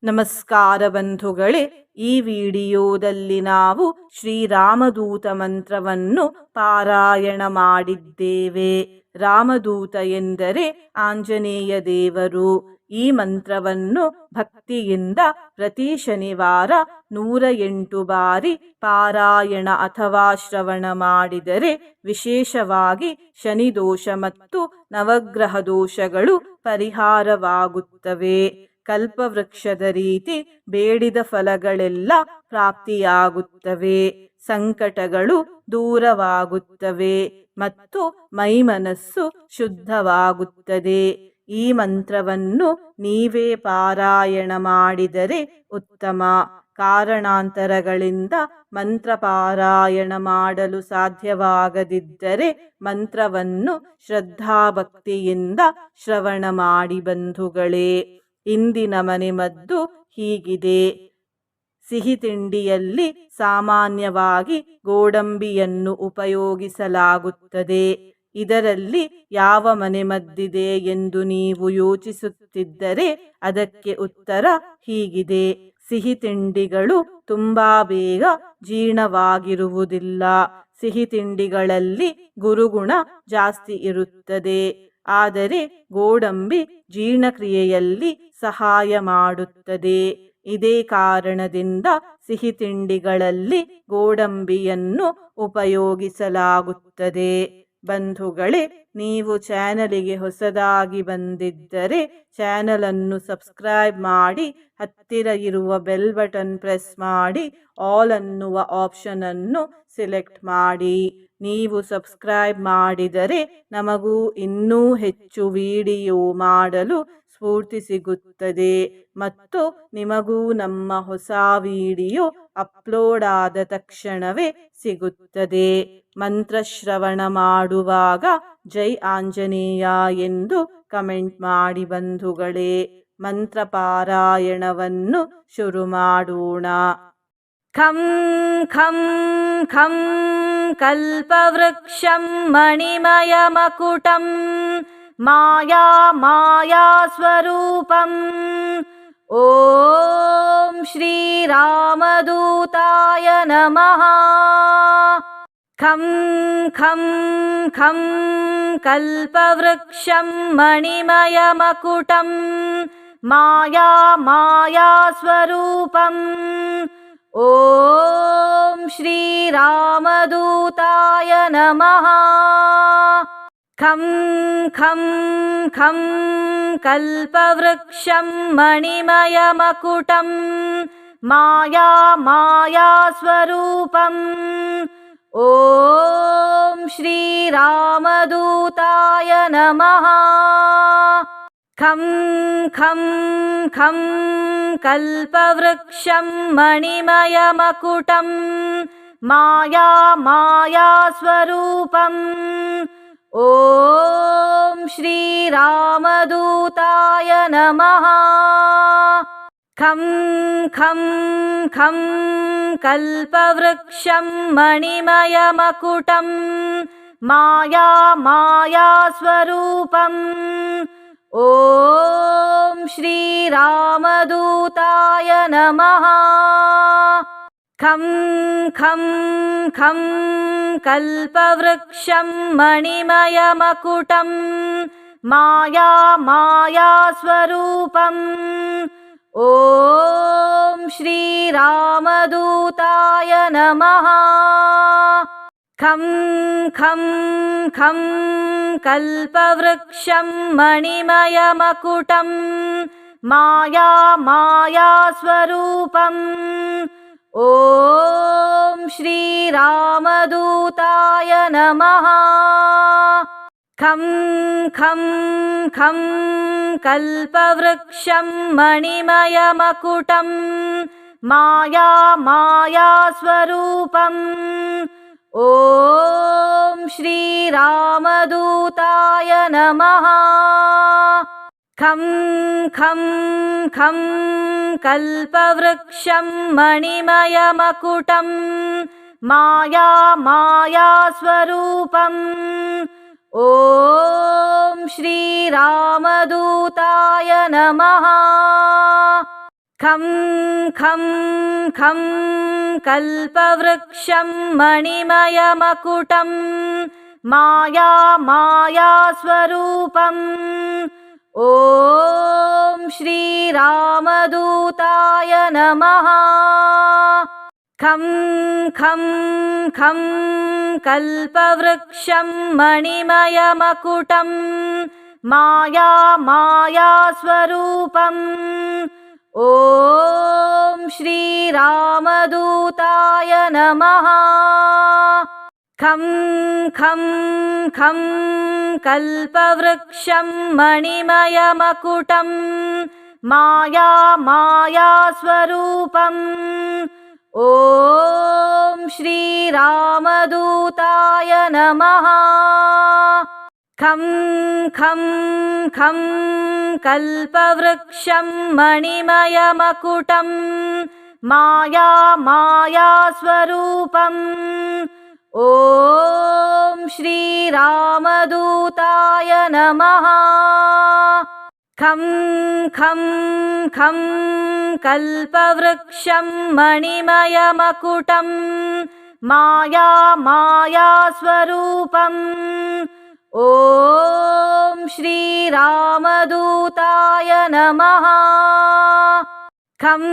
ನಮಸ್ಕಾರ ಬಂಧುಗಳೇ, ಈ ವಿಡಿಯೋದಲ್ಲಿ ನಾವು ಶ್ರೀರಾಮದೂತ ಮಂತ್ರವನ್ನು ಪಾರಾಯಣ ಮಾಡಿದ್ದೇವೆ. ರಾಮದೂತ ಎಂದರೆ ಆಂಜನೇಯ ದೇವರು. ಈ ಮಂತ್ರವನ್ನು ಭಕ್ತಿಯಿಂದ ಪ್ರತಿ ಶನಿವಾರ 108 ಬಾರಿ ಪಾರಾಯಣ ಅಥವಾ ಶ್ರವಣ ಮಾಡಿದರೆ ವಿಶೇಷವಾಗಿ ಶನಿದೋಷ ಮತ್ತು ನವಗ್ರಹ ದೋಷಗಳು ಪರಿಹಾರವಾಗುತ್ತವೆ. ಕಲ್ಪವೃಕ್ಷದ ರೀತಿ ಬೇಡಿದ ಫಲಗಳೆಲ್ಲ ಪ್ರಾಪ್ತಿಯಾಗುತ್ತವೆ, ಸಂಕಟಗಳು ದೂರವಾಗುತ್ತವೆ ಮತ್ತು ಮೈಮನಸ್ಸು ಶುದ್ಧವಾಗುತ್ತದೆ. ಈ ಮಂತ್ರವನ್ನು ನೀವೇ ಪಾರಾಯಣ ಮಾಡಿದರೆ ಉತ್ತಮ. ಕಾರಣಾಂತರಗಳಿಂದ ಮಂತ್ರ ಪಾರಾಯಣ ಮಾಡಲು ಸಾಧ್ಯವಾಗದಿದ್ದರೆ ಮಂತ್ರವನ್ನು ಶ್ರದ್ಧಾಭಕ್ತಿಯಿಂದ ಶ್ರವಣ ಮಾಡಿ ಬಂಧುಗಳೇ. ಇಂದಿನ ಮನೆಮದ್ದು ಹೀಗಿದೆ. ಸಿಹಿ ತಿಂಡಿಯಲ್ಲಿ ಸಾಮಾನ್ಯವಾಗಿ ಗೋಡಂಬಿಯನ್ನು ಉಪಯೋಗಿಸಲಾಗುತ್ತದೆ. ಇದರಲ್ಲಿ ಯಾವ ಮನೆಮದ್ದಿದೆ ಎಂದು ನೀವು ಯೋಚಿಸುತ್ತಿದ್ದರೆ ಅದಕ್ಕೆ ಉತ್ತರ ಹೀಗಿದೆ. ಸಿಹಿ ತಿಂಡಿಗಳು ತುಂಬಾ ಬೇಗ ಜೀರ್ಣವಾಗಿರುವುದಿಲ್ಲ. ಸಿಹಿ ತಿಂಡಿಗಳಲ್ಲಿ ಗುರುಗುಣ ಜಾಸ್ತಿ ಇರುತ್ತದೆ, ಆದರೆ ಗೋಡಂಬಿ ಜೀರ್ಣಕ್ರಿಯೆಯಲ್ಲಿ ಸಹಾಯ ಮಾಡುತ್ತದೆ. ಇದೇ ಕಾರಣದಿಂದ ಸಿಹಿ ತಿಂಡಿಗಳಲ್ಲಿ ಗೋಡಂಬಿಯನ್ನು ಉಪಯೋಗಿಸಲಾಗುತ್ತದೆ. ಬಂಧುಗಳೇ, ನೀವು ಚಾನಲಿಗೆ ಹೊಸದಾಗಿ ಬಂದಿದ್ದರೆ ಚಾನಲನ್ನು ಸಬ್ಸ್ಕ್ರೈಬ್ ಮಾಡಿ, ಹತ್ತಿರ ಇರುವ ಬೆಲ್ ಬಟನ್ ಪ್ರೆಸ್ ಮಾಡಿ, ಆಲ್ ಅನ್ನುವ ಆಪ್ಷನ್ ಅನ್ನು ಸೆಲೆಕ್ಟ್ ಮಾಡಿ. ನೀವು ಸಬ್ಸ್ಕ್ರೈಬ್ ಮಾಡಿದರೆ ನಮಗೂ ಇನ್ನೂ ಹೆಚ್ಚು ವಿಡಿಯೋ ಮಾಡಲು ಸ್ಫೂರ್ತಿ ಸಿಗುತ್ತದೆ ಮತ್ತು ನಿಮಗೂ ನಮ್ಮ ಹೊಸ ವಿಡಿಯೋ ಅಪ್ಲೋಡ್ ಆದ ತಕ್ಷಣವೇ ಸಿಗುತ್ತದೆ. ಮಂತ್ರಶ್ರವಣ ಮಾಡುವಾಗ ಜೈ ಆಂಜನೇಯ ಎಂದು ಕಮೆಂಟ್ ಮಾಡಿ ಬಂಧುಗಳೇ. ಮಂತ್ರ ಪಾರಾಯಣವನ್ನು ಶುರು ಮಾಡೋಣ. ಖಂ ಖಂ ಖಂ ಕಲ್ಪವೃಕ್ಷಂ ಮಣಿಮಯ ಮಕುಟಂ ಮಾಯಾ ಮಾಯಾ ಸ್ವರೂಪಂ ಓಂ ಶ್ರೀರಾಮದೂತಾಯ ನಮಃ. ಖಂ ಖಂ ಖಂ ಕಲ್ಪವೃಕ್ಷಂ ಮಣಿಮಯ ಮಕುಟಂ ಮಾಯಾ ಮಾಯಾ ಸ್ವರೂಪಂ ಓಂ ಶ್ರೀರಾಮದೂತಾಯ ನಮಃ. ಖಂ ಖಂ ಖಂ ಕಲ್ಪವೃಕ್ಷಂ ಮಣಿಮಯ ಮಕುಟಂ ಮಾಯಾ ಮಾಯಾ ಸ್ವರೂಪಂ ಓಂ ಶ್ರೀರಾಮದೂತಾಯ ನಮಃ. ಖಂ ಖಂ ಖಂ ಕಲ್ಪವೃಕ್ಷಂ ಮಣಿಮಯ ಮಕುಟಂ ಮಾಯಾ ಮಾಯಾ ಸ್ವರೂಪಂ ಓಂ ಶ್ರೀರಾಮದೂತಾಯ ನಮಃ. ಖಂ ಖಂ ಖಂ ಕಲ್ಪವೃಕ್ಷಂ ಮಣಿಮಯ ಮಕುಟಂ ಮಾಯಾ ಮಾಯಾ ಸ್ವರೂಪಂ ಓಂ ಶ್ರೀರಾಮದೂತಾಯ ನಮಃ. ಖಂ ಖಂ ಖಂ ಕಲ್ಪವೃಕ್ಷಂ ಮಣಿಮಯ ಮಕುಟಂ ಮಾಯಾ ಮಾಯಾ ಸ್ವರೂಪಂ ಓಂ ಶ್ರೀರಾಮದೂತಾಯ ನಮಃ. ಖಂ ಖಂ ಖಂ ಕಲ್ಪವೃಕ್ಷಂ ಮಣಿಮಯ ಮಕುಟಂ ಮಾಯಾ ಮಾಯಾ ಸ್ವರೂಪಂ ಓಂ ಶ್ರೀರಾಮದೂತಾಯ ನಮಃ. ಖಂ ಖಂ ಖಂ ಕಲ್ಪವೃಕ್ಷಂ ಮಣಿಮಯ ಮಕುಟಂ ಮಾಯಾ ಮಾಯಾ ಸ್ವರೂಪಂ ಓಂ ಶ್ರೀರಾಮದೂತಾಯ ನಮಃ. ಖಂ ಖಂ ಖಂ ಕಲ್ಪವೃಕ್ಷಂ ಮಣಿಮಯ ಮಕುಟಂ ಮಾಯಾ ಮಾಯಾ ಸ್ವರೂಪಂ ಓಂ ಶ್ರೀರಾಮದೂತಾಯ ನಮಃ. खं खं खं कल्पवृक्षं मणिमयमकुटं मायास्वरूपम् ॐ श्रीरामदूताय नमः। खं खं खं कल्पवृक्षं मणिमयमकुटं मायास्वरूपम् ॐ श्रीरामदूताय नमः। खं खं खं कल्पवृक्षं मणिमयमकुटं मायास्वरूपम् ॐ श्रीरामदूताय नमः। खं खं खं कल्पवृक्षं मणिमयमकुटं मायास्वरूपम् ॐ श्रीरामदूताय नमः। खं खं खं कल्पवृक्षं मणिमयमकुटं मायास्वरूपम् ॐ श्रीरामदूताय नमः। खं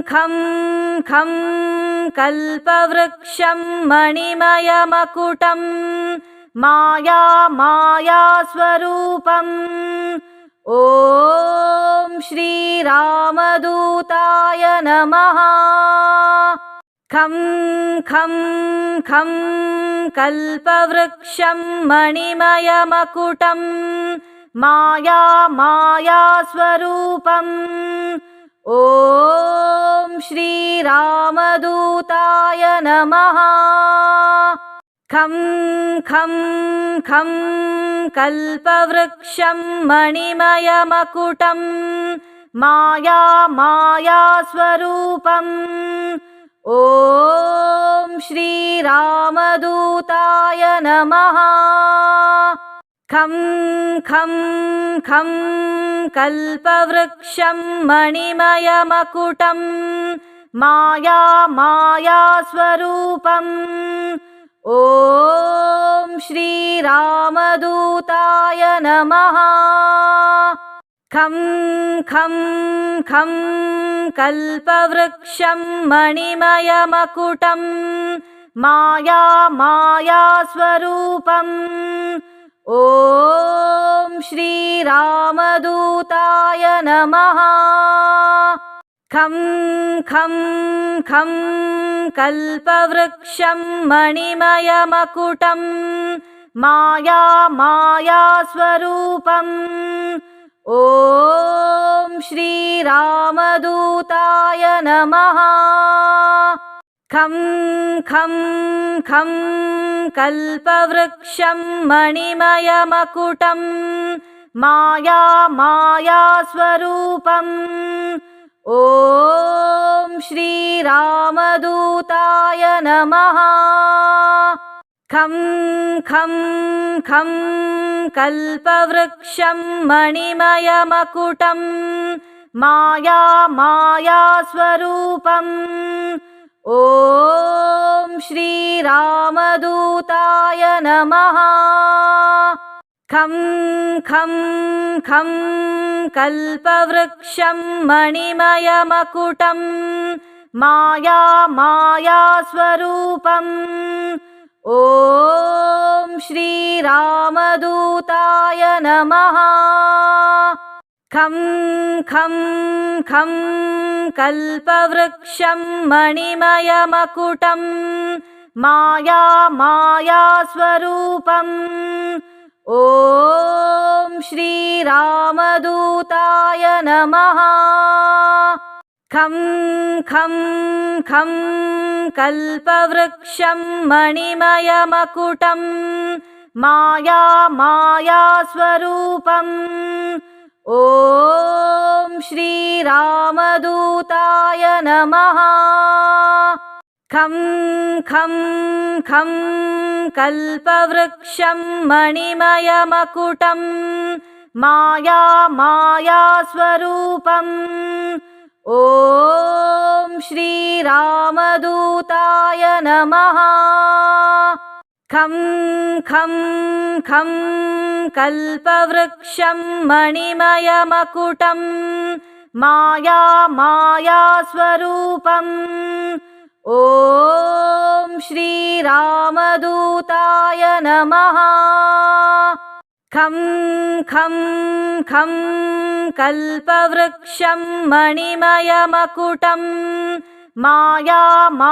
खं खं कल्पवृक्षं मणिमयमकुटं मायास्वरूपम् ॐ श्रीरामदूताय नमः। खं खं खं कल्पवृक्षं मणिमयमकुटं मायास्वरूपम् ॐ श्रीरामदूताय नमः। खं खं खं कल्पवृक्षं मणिमयमकुटं मायास्वरूपम् ॐ श्रीरामदूताय नमः। खं खं खं कल्पवृक्षं मणिमयमकुटं मायास्वरूपम् ॐ श्रीरामदूताय नमः। खं खं खं कल्पवृक्षं मणिमयमकुटं मायास्वरूपम् ॐ श्रीरामदूताय नमः। खं खं खं कल्पवृक्षं मणिमयमकुटं मायास्वरूपम् ॐ श्रीरामदूताय नमः। खं खं खं कल्पवृक्षं मणिमयमकुटं मायास्वरूपम् ॐ श्रीरामदूताय नमः। खं खं खं कल्पवृक्षं मणिमयमकुटं मायास्वरूपम् ॐ श्रीरामदूताय नमः। खं खं खं कल्पवृक्षं मणिमयमकुटं मायास्वरूपम् ॐ श्रीरामदूताय नमः। खं खं खं कल्पवृक्षं मणिमयमकुटं मायास्वरूपम् ॐ श्रीरामदूताय नमः। खं खं खं कल्पवृक्षं मणिमयमकुटं मायास्वरूपम् ॐ श्रीरामदूताय नमः। खं खं खं कल्पवृक्षं मणिमयमकुटं मायास्वरूपम् ॐ श्रीरामदूताय नमः। खं खं खं कल्पवृक्षं मणिमयमकुटं मायास्वरूपम्। ॐ श्रीरामदूताय नमः। खं खं खं कल्पवृक्षं मणिमयमकुटं मायास्वरूपम्।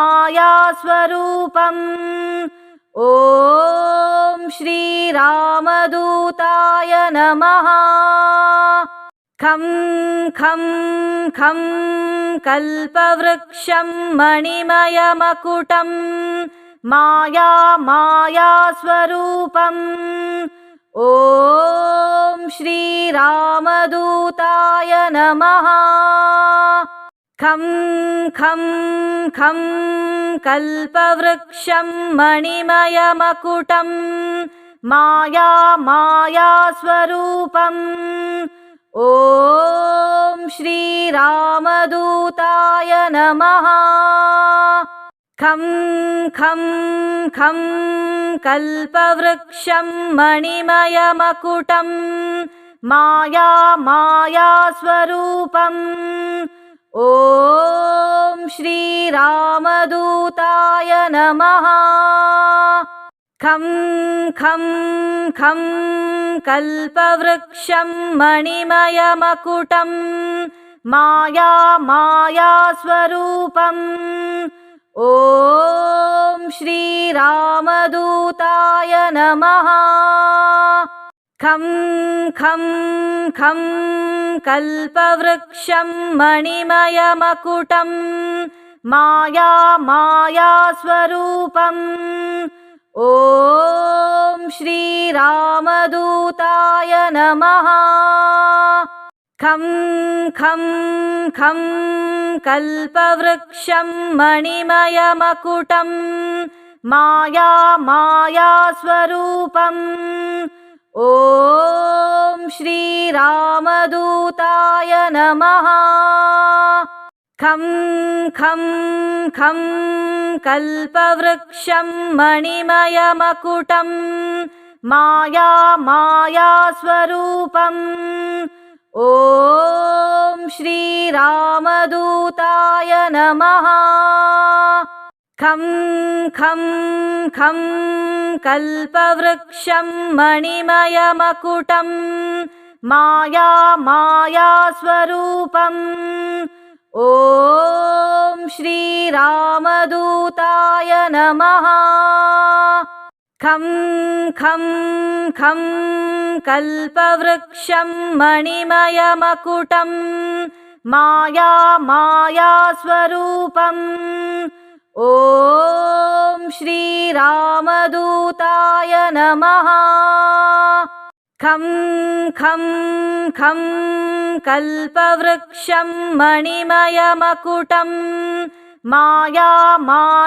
ॐ श्रीरामदूताय नमः। खं खं खं कल्पवृक्षं मणिमयमकुटं मायास्वरूपम्। ॐ श्रीरामदूताय नमः। खं खं खं कल्पवृक्षं मणिमयमकुटं मायास्वरूपम्। ॐ श्रीरामदूताय नमः। खं खं खं कल्पवृक्षं मणिमयमकुटं मायास्वरूपम्। ॐ श्रीरामदूताय नमः। खं खं खं कल्पवृक्षं मणिमयमकुटं मायास्वरूपम्। ॐ श्रीरामदूताय नमः। खं खं खं कल्पवृक्षं मणिमयमकुटं मायास्वरूपम्। ॐ श्रीरामदूताय नमः। खं खं खं कल्पवृक्षं मणिमयमकुटं मायास्वरूपम्। ॐ श्रीरामदूताय नमः। खं खं खं कल्पवृक्षं मणिमयमकुटं मायास्वरूपम्। ॐ श्रीरामदूताय नमः। खं खं खं कल्पवृक्षं मणिमयमकुटं मायास्वरूपम्। ॐ श्रीरामदूताय नमः। खं खं खं कल्पवृक्षं मणिमयमकुटं मायास्वरूपम्। ॐ श्रीरामदूताय नमः। खं खं खं कल्पवृक्षं मणिमयमकुटं मायास्वरूपम्।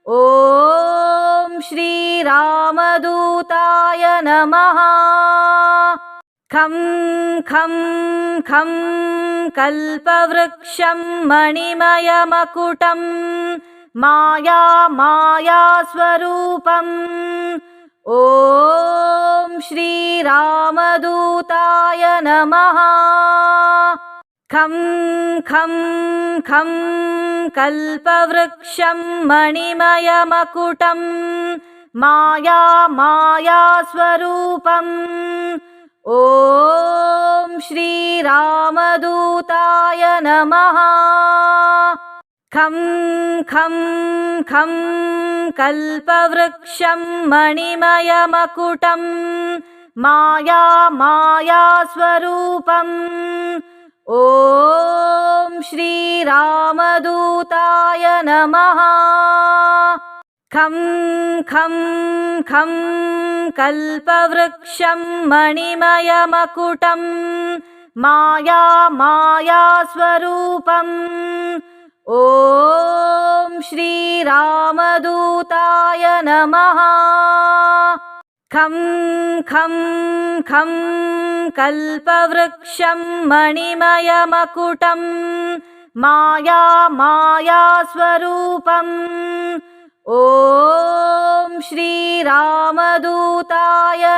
ॐ श्रीरामदूताय नमः। खं खं खं कल्पवृक्षं मणिमयमकुटं मायास्वरूपम्। ॐ श्रीरामदूताय नमः। खं खं खं कल्पवृक्षं मणिमयमकुटं मायास्वरूपम्। ॐ श्रीरामदूताय नमः। खं खं खं कल्पवृक्षं मणिमयमकुटं मायास्वरूपम्। ॐ श्रीरामदूताय नमः। खं खं खं कल्पवृक्षं मणिमयमकुटं मायास्वरूपम्। ॐ श्रीरामदूताय नमः। खं खं खं कल्पवृक्षं मणिमयमकुटं मायास्वरूपम् ॐ श्रीरामदूताय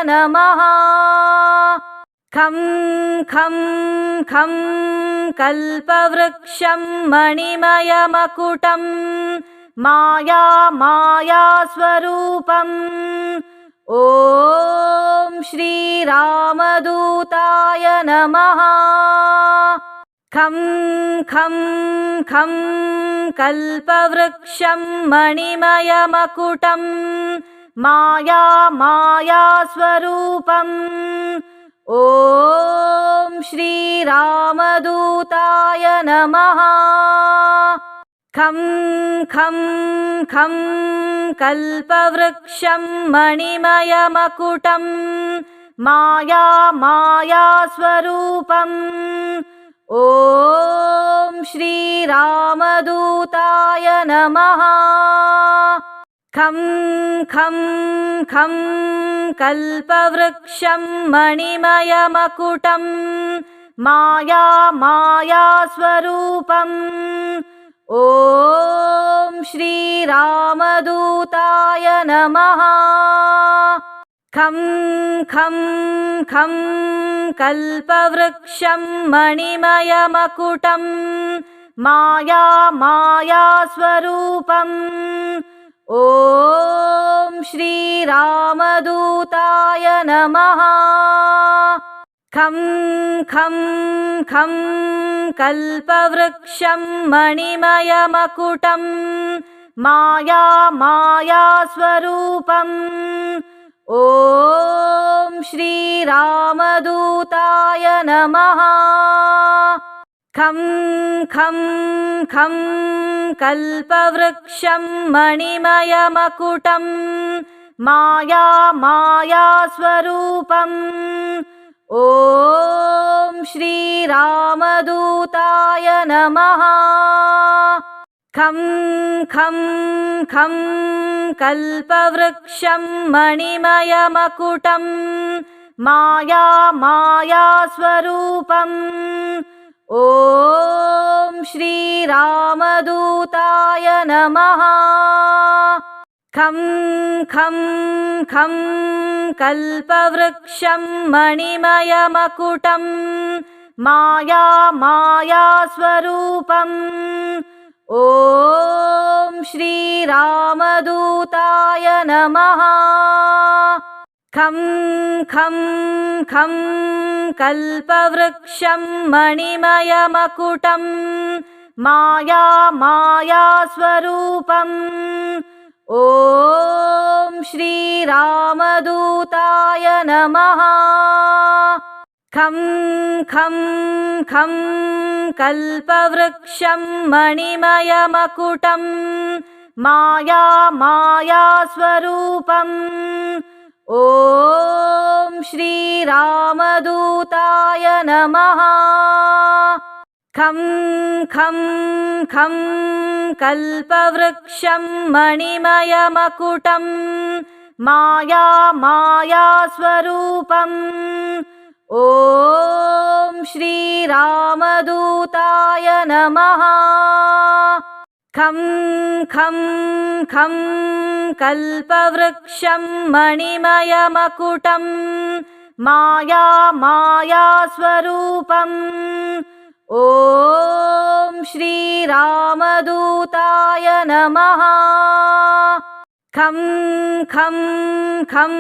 नमः। खं खं खं कल्पवृक्षं मणिमयमकुटं मायास्वरूपम् ॐ श्रीरामदूताय नमः। खं खं खं कल्पवृक्षं मणिमयमकुटं मायास्वरूपम् ॐ श्रीरामदूताय नमः। खं खं खं कल्पवृक्षं मणिमयमकुटं मायास्वरूपम् ॐ श्रीरामदूताय नमः। खं खं खं कल्पवृक्षं मणिमयमकुटं मायास्वरूपम् ॐ श्रीरामदूताय नमः। खं खं खं कल्पवृक्षं मणिमयमकुटं मायास्वरूपम् ॐ श्रीरामदूताय नमः। खं खं खं कल्पवृक्षं मणिमयमकुटं मायास्वरूपम् ॐ श्रीरामदूताय नमः। खं खं खं कल्पवृक्षं मणिमयमकुटं मायास्वरूपम् ॐ श्रीरामदूताय नमः। खं खं खं कल्पवृक्षं मणिमयमकुटं मायास्वरूपम् ॐ श्रीरामदूताय नमः। खं खं खं कल्पवृक्षं मणिमयमकुटं मायास्वरूपम् ॐ श्रीरामदूताय नमः। खं खं खं कल्पवृक्षं मणिमयमकुटं मायास्वरूपम् ॐ श्रीरामदूताय नमः। खं खं खं कल्पवृक्षं मणिमयमकुटं मायास्वरूपम् ॐ श्रीरामदूताय नमः। खं खं खं कल्पवृक्षं मणिमयमकुटं मायास्वरूपम् ॐ श्रीरामदूताय नमः। खं खं खं कल्पवृक्षं मणिमयमकुटं मायास्वरूपम् ॐ श्रीरामदूताय नमः। खं खं खं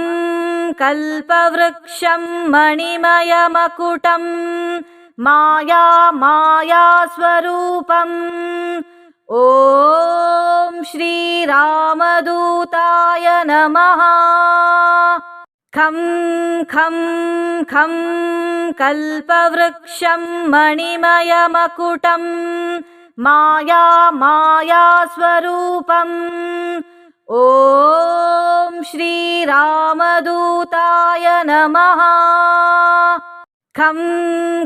कल्पवृक्षं मणिमयमकुटं मायास्वरूपम् ॐ श्रीरामदूताय नमः। खं खं खं कल्पवृक्षं मणिमयमकुटं मायास्वरूपम् ॐ श्रीरामदूताय नमः। खं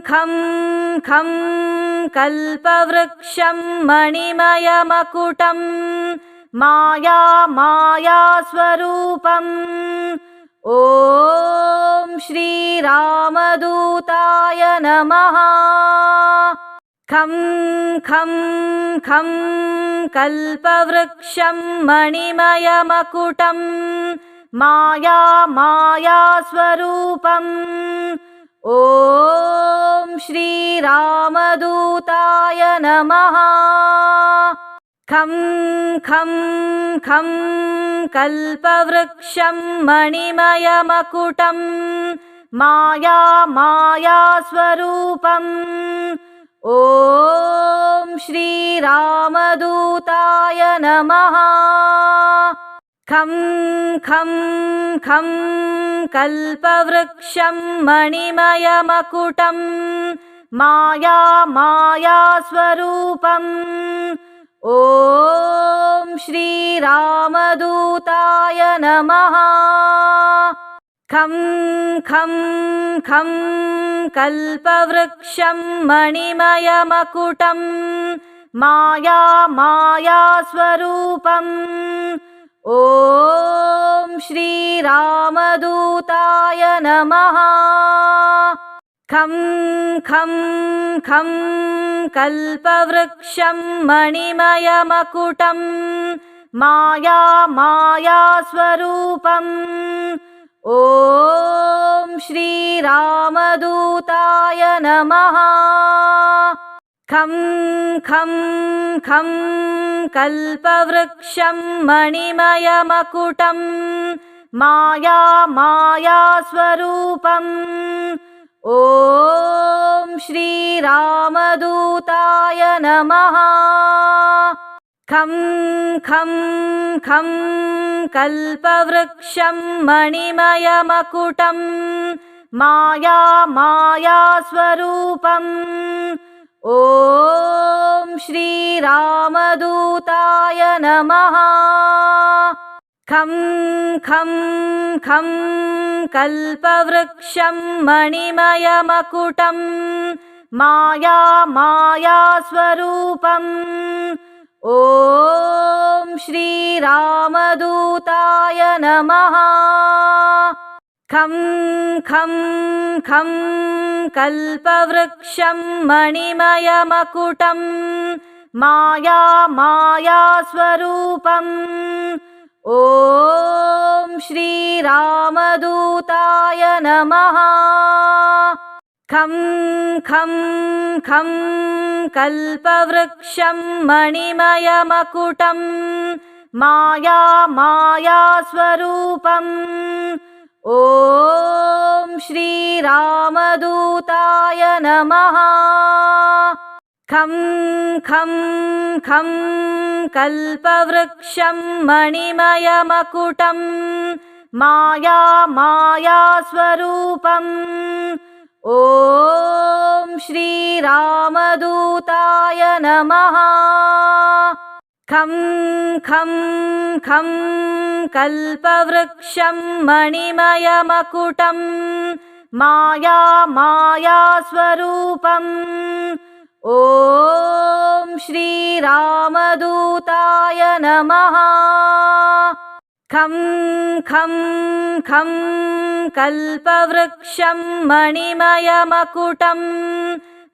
खं खं कल्पवृक्षं मणिमयमकुटं मायास्वरूपम् ॐ श्रीरामदूताय नमः। खं खं खं कल्पवृक्षं मणिमयमकुटं मायास्वरूपम्। ॐ श्रीरामदूताय नमः। खं खं खं कल्पवृक्षं मणिमयमकुटं मायास्वरूपम्। ॐ श्रीरामदूताय नमः। खं खं खं कल्पवृक्षं मणिमयमकुटं मायास्वरूपम्। ॐ श्रीरामदूताय नमः। खं खं खं कल्पवृक्षं मणिमयमकुटं मायास्वरूपम्। ॐ श्रीरामदूताय नमः। खं खं खं कल्पवृक्षं मणिमयमकुटं मायास्वरूपम्। ॐ श्रीरामदूताय नमः। खं खं खं कल्पवृक्षं मणिमयमकुटं मायास्वरूपम्। ॐ श्रीरामदूताय नमः। खं खं खं कल्पवृक्षं मणिमयमकुटं मायास्वरूपम्। ॐ श्रीरामदूताय नमः। खं खं खं कल्पवृक्षं मणिमयमकुटं मायास्वरूपम्। ॐ श्रीरामदूताय नमः। खं खं खं कल्पवृक्षं मणिमयमकुटं मायास्वरूपम्। ॐ श्रीरामदूताय नमः। खं खं खं कल्पवृक्षं मणिमयमकुटं मायास्वरूपम्। ॐ श्रीरामदूताय नमः। खं खं खं कल्पवृक्षं मणिमयमकुटं मायास्वरूपम्। ॐ श्रीरामदूताय नमः। खं खं खं कल्पवृक्षं मणिमयमकुटं मायास्वरूपम्। ॐ श्रीरामदूताय नमः। खं खं खं कल्पवृक्षं मणिमयमकुटं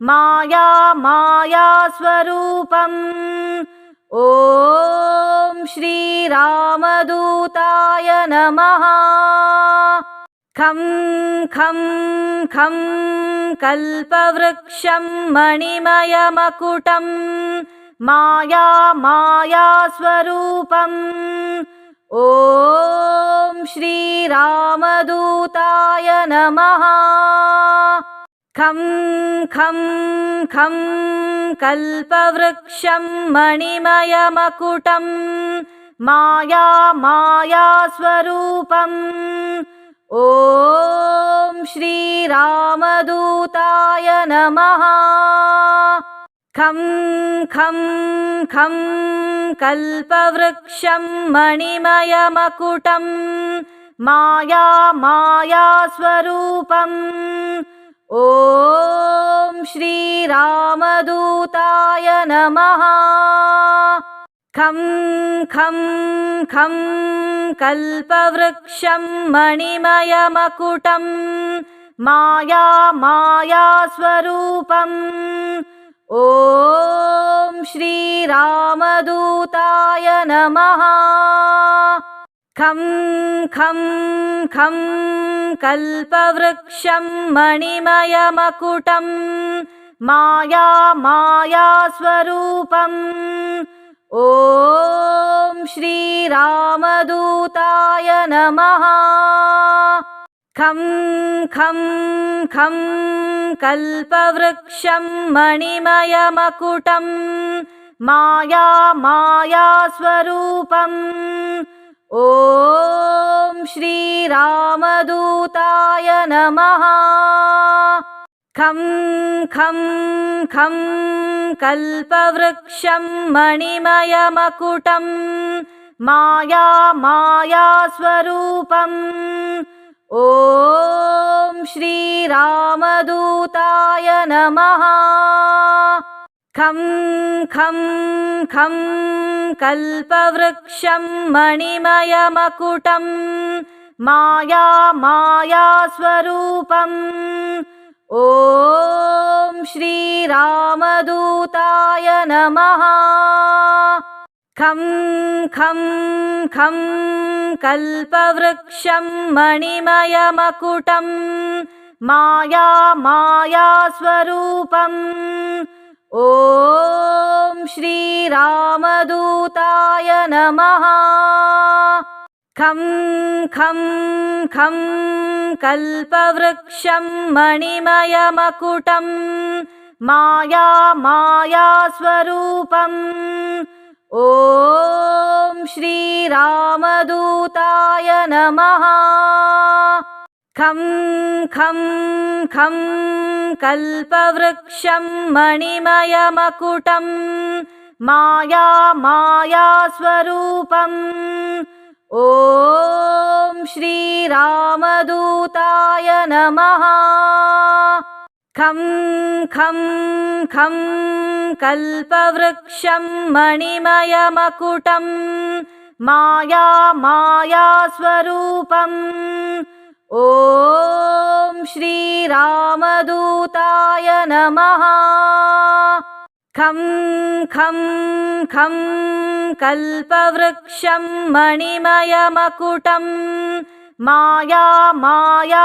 मायास्वरूपम्। ॐ श्रीरामदूताय नमः। खं खं खं कल्पवृक्षं मणिमयमकुटं मायास्वरूपम्। ॐ श्रीरामदूताय नमः। खं खं खं कल्पवृक्षं मणिमयमकुटं मायास्वरूपम्। ॐ श्रीरामदूताय नमः। खं खं खं कल्पवृक्षं मणिमयमकुटं मायास्वरूपम्। ॐ श्रीरामदूताय नमः। खं खं खं कल्पवृक्षं मणिमयमकुटं मायास्वरूपम् ॐ श्रीरामदूताय नमः। खं खं खं कल्पवृक्षं मणिमयमकुटं मायास्वरूपम् ॐ श्रीरामदूताय नमः। खं खं खं कल्पवृक्षं मणिमयमकुटं मायास्वरूपम् ॐ श्रीरामदूताय नमः। खं खं खं कल्पवृक्षं मणिमयमकुटं मायास्वरूपम् ॐ श्रीरामदूताय नमः। खं खं खं कल्पवृक्षं मणिमयमकुटं मायास्वरूपम् ॐ श्रीरामदूताय नमः। खं खं खं कल्पवृक्षं मणिमयमकुटं मायास्वरूपम् ॐ श्रीरामदूताय नमः। खं खं खं कल्पवृक्षं मणिमयमकुटं मायास्वरूपम् ॐ श्रीरामदूताय नमः। खं खं खं कल्पवृक्षं मणिमयमकुटं मायास्वरूपम् ॐ श्रीरामदूताय नमः। खं खं खं कल्पवृक्षं मणिमयमकुटं मायास्वरूपम् ॐ श्रीरामदूताय नमः। खं खं खं कल्पवृक्षं मणिमयमकुटं मायास्वरूपम्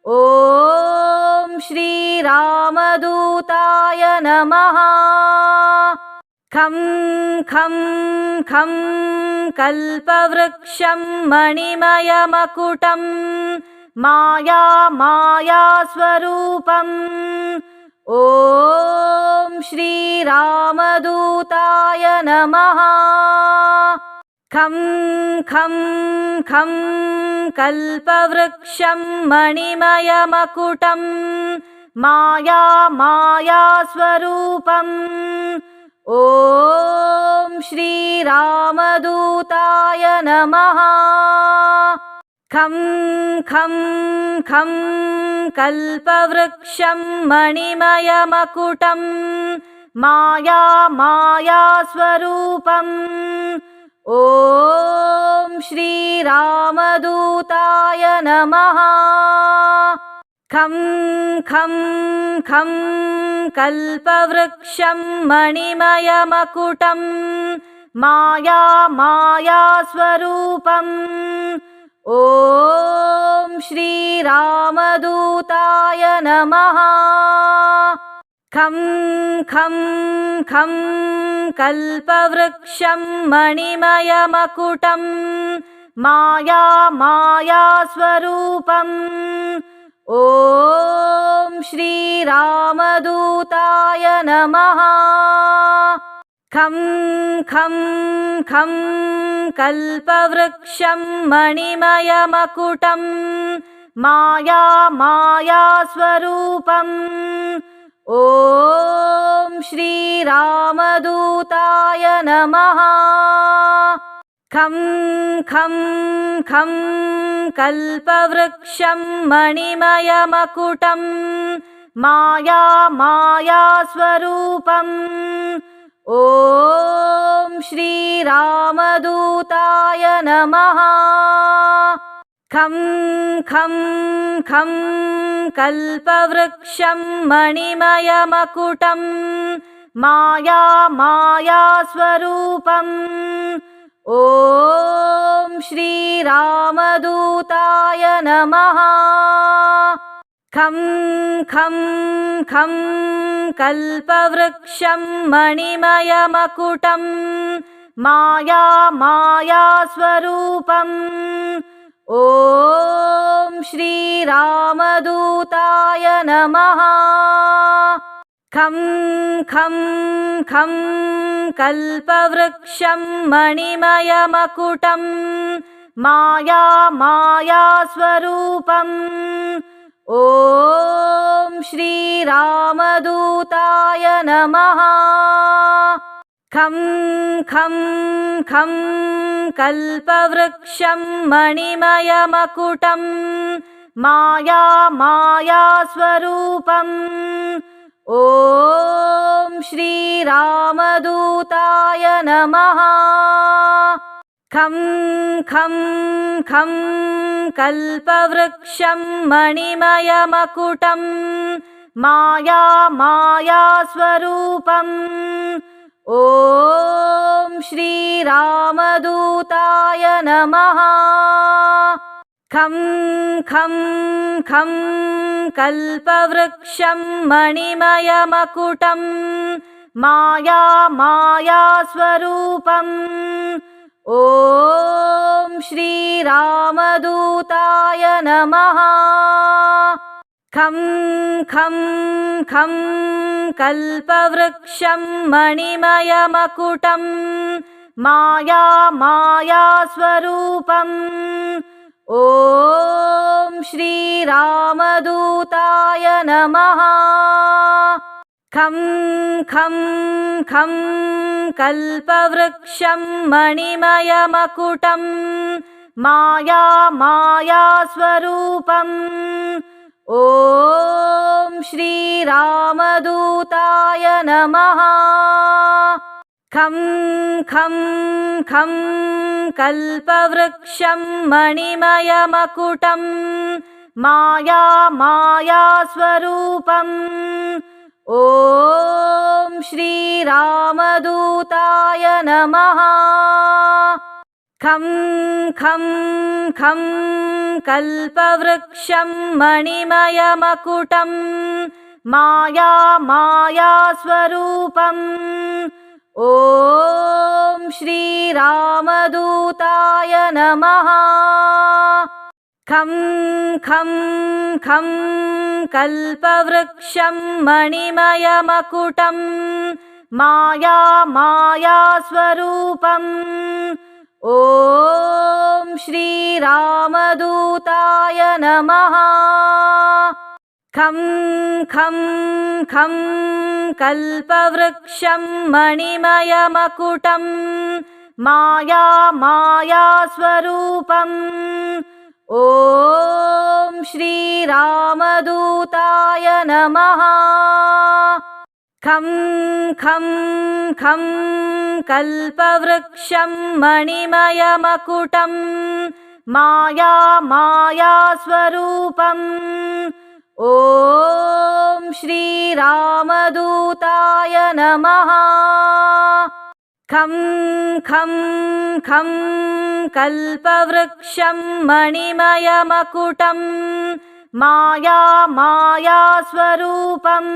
ॐ श्रीरामदूताय नमः। खं खं खं कल्पवृक्षं मणिमयमकुटं मायास्वरूपम् ॐ श्रीरामदूताय नमः। खं खं खं कल्पवृक्षं मणिमयमकुटं मायास्वरूपम् ॐ श्रीरामदूताय नमः। खं खं खं कल्पवृक्षं मणिमयमकुटं मायास्वरूपम् ॐ श्रीरामदूताय नमः। खं खं खं कल्पवृक्षं मणिमयमकुटं मायास्वरूपम् ॐ श्रीरामदूताय नमः। खं खं खं कल्पवृक्षं मणिमयमकुटं मायास्वरूपम् ॐ श्रीरामदूताय नमः। खं खं खं कल्पवृक्षं मणिमयमकुटं मायास्वरूपम् ॐ श्रीरामदूताय नमः। खं खं खं कल्पवृक्षं मणिमयमकुटं मायास्वरूपम् ॐ श्रीरामदूताय नमः। खं खं खं कल्पवृक्षं मणिमयमकुटं मायास्वरूपम्। ॐ श्रीरामदूताय नमः। खं खं खं कल्पवृक्षं मणिमयमकुटं मायास्वरूपम्। ॐ श्रीरामदूताय नमः। खं खं खं कल्पवृक्षं मणिमयमकुटं मायास्वरूपम्। ॐ श्रीरामदूताय नमः। खं खं खं कल्पवृक्षं मणिमयमकुटं मायास्वरूपम्। ॐ श्रीरामदूताय नमः। खं खं खं कल्पवृक्षं मणिमयमकुटं मायास्वरूपम्। ॐ श्रीरामदूताय नमः। खं खं खं कल्पवृक्षं मणिमयमकुटं मायास्वरूपम्। ॐ श्रीरामदूताय नमः। खं खं खं कल्पवृक्षं मणिमयमकुटं मायास्वरूपम्। ॐ श्रीरामदूताय नमः। खं खं खं कल्पवृक्षं मणिमयमकुटं मायास्वरूपम्। ॐ श्रीरामदूताय नमः। खं खं खं कल्पवृक्षं मणिमयमकुटं मायास्वरूपम्। ॐ श्रीरामदूताय नमः। खं खं खं कल्पवृक्षं मणिमयमकुटं मायास्वरूपम्। ॐ श्रीरामदूताय नमः। खं खं खं कल्पवृक्षं मणिमयमकुटं मायास्वरूपम्। ॐ श्रीरामदूताय नमः। खं खं खं कल्पवृक्षं मणिमयमकुटं मायास्वरूपम्। ॐ श्रीरामदूताय नमः। खं खं खं कल्पवृक्षं मणिमयमकुटं मायास्वरूपम्। ॐ श्रीरामदूताय नमः। खं खं खं कल्पवृक्षं मणिमयमकुटं मायास्वरूपम्।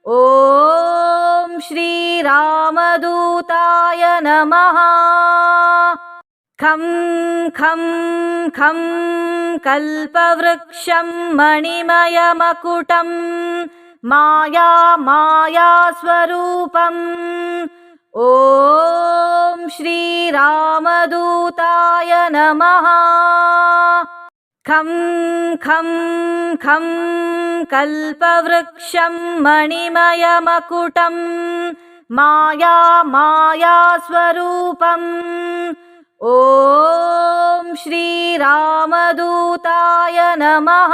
ॐ श्रीरामदूताय नमः। खं खं खं कल्पवृक्षं मणिमयमकुटं मायास्वरूपम्। ॐ श्रीरामदूताय नमः। खं खं खं कल्पवृक्षं मणिमयमकुटं मायास्वरूपम्। ॐ श्रीरामदूताय नमः।